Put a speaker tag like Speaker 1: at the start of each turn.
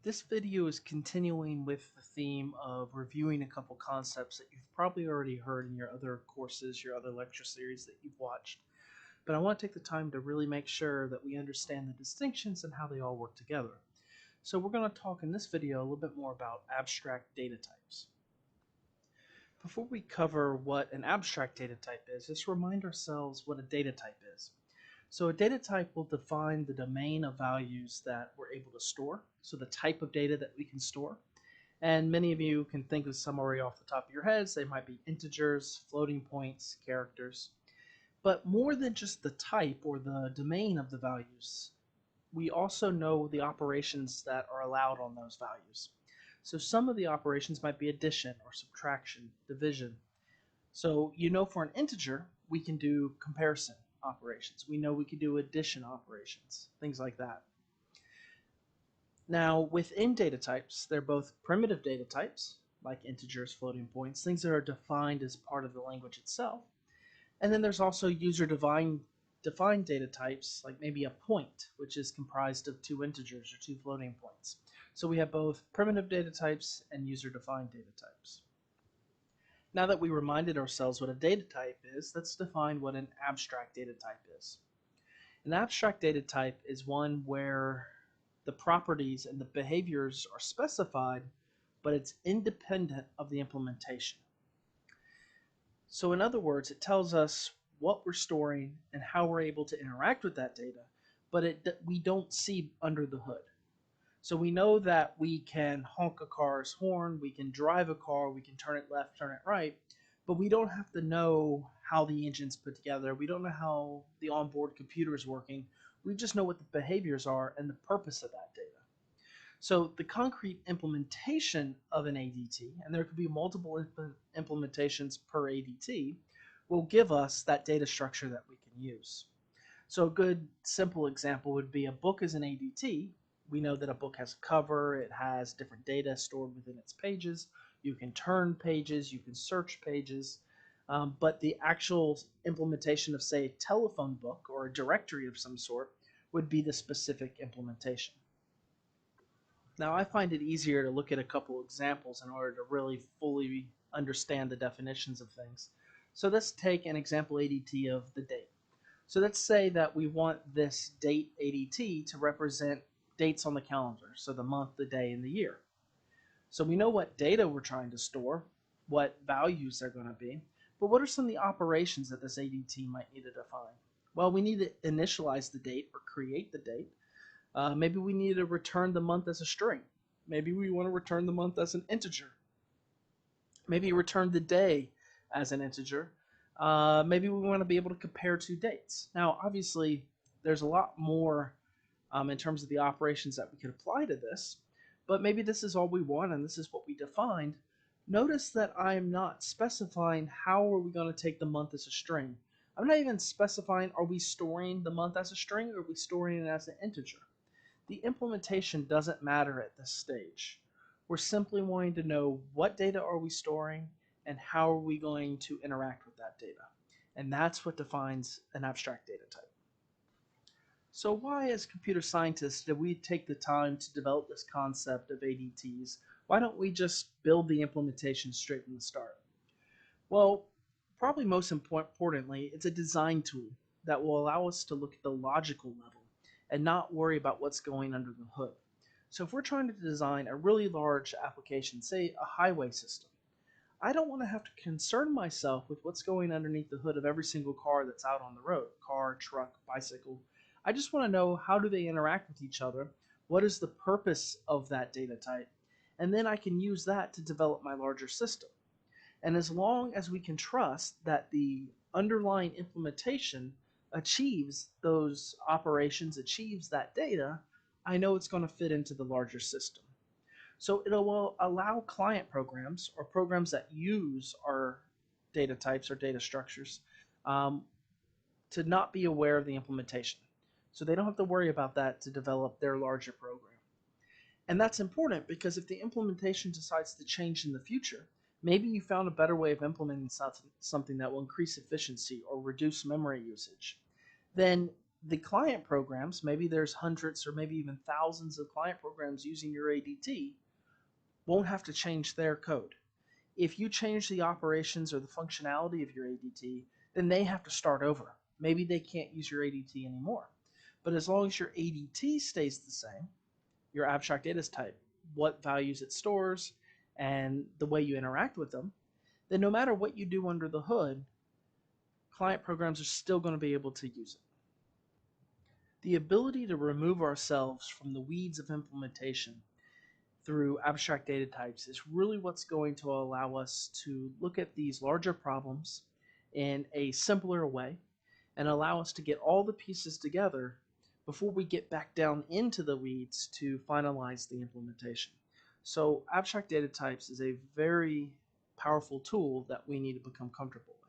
Speaker 1: This video is continuing with the theme of reviewing a couple concepts that you've probably already heard in your other courses, your other lecture series that you've watched. But I want to take the time to really make sure that we understand the distinctions and how they all work together. So we're going to talk in this video a little bit more about abstract data types. Before we cover what an abstract data type is, just remind ourselves what a data type is. So a data type will define the domain of values that we're able to store, so the type of data that we can store. And many of you can think of some already off the top of your heads. They might be integers, floating points, characters. But more than just the type or the domain of the values, we also know the operations that are allowed on those values. So some of the operations might be addition or subtraction, division. So for an integer, we can do comparison operations. We know we can do addition operations, things like that. Now, within data types, they're both primitive data types, like integers, floating points, things that are defined as part of the language itself. And then there's also user-defined data types, like maybe a point, which is comprised of two integers or two floating points. So we have both primitive data types and user-defined data types. Now that we reminded ourselves what a data type is, let's define what an abstract data type is. An abstract data type is one where the properties and the behaviors are specified, but it's independent of the implementation. So in other words, it tells us what we're storing and how we're able to interact with that data, but we don't see under the hood. So we know that we can honk a car's horn, we can drive a car, we can turn it left, turn it right, but we don't have to know how the engine's put together. We don't know how the onboard computer is working. We just know what the behaviors are and the purpose of that data. So the concrete implementation of an ADT, and there could be multiple implementations per ADT, will give us that data structure that we can use. So a good simple example would be a book is an ADT. We know that a book has a cover, it has different data stored within its pages. You can turn pages, you can search pages, but the actual implementation of, say, a telephone book or a directory of some sort would be the specific implementation. Now, I find it easier to look at a couple examples in order to really fully understand the definitions of things. So let's take an example ADT of the date. So let's say that we want this date ADT to represent dates on the calendar, so the month, the day, and the year. So we know what data we're trying to store, what values they're going to be, but what are some of the operations that this ADT might need to define? Well, we need to initialize the date or create the date. Maybe we need to return the month as a string. Maybe we want to return the month as an integer. Maybe return the day as an integer. Maybe we want to be able to compare two dates. Now, obviously, there's a lot more in terms of the operations that we could apply to this, but maybe this is all we want and this is what we defined. Notice that I'm not specifying how are we going to take the month as a string. I'm not even specifying are we storing the month as a string or are we storing it as an integer. The implementation doesn't matter at this stage. We're simply wanting to know what data are we storing and how are we going to interact with that data. And that's what defines an abstract data type. So why, as computer scientists, did we take the time to develop this concept of ADTs? Why don't we just build the implementation straight from the start? Well, probably most importantly, it's a design tool that will allow us to look at the logical level and not worry about what's going under the hood. So if we're trying to design a really large application, say a highway system, I don't want to have to concern myself with what's going underneath the hood of every single car that's out on the road, car, truck, bicycle. I just want to know how do they interact with each other, what is the purpose of that data type, and then I can use that to develop my larger system. And as long as we can trust that the underlying implementation achieves those operations, achieves that data, I know it's going to fit into the larger system. So it will allow client programs or programs that use our data types or data structures to not be aware of the implementation. So they don't have to worry about that to develop their larger program. And that's important because if the implementation decides to change in the future, maybe you found a better way of implementing something that will increase efficiency or reduce memory usage, then The client programs, maybe there's hundreds or maybe even thousands of client programs using your ADT, won't have to change their code. If you change the operations or the functionality of your ADT, then they have to start over. Maybe they can't use your ADT anymore. But as long as your ADT stays the same, your abstract data type, what values it stores, and the way you interact with them, then no matter what you do under the hood, client programs are still going to be able to use it. The ability to remove ourselves from the weeds of implementation through abstract data types is really what's going to allow us to look at these larger problems in a simpler way and allow us to get all the pieces together before we get back down into the weeds to finalize the implementation. So abstract data types is a very powerful tool that we need to become comfortable with.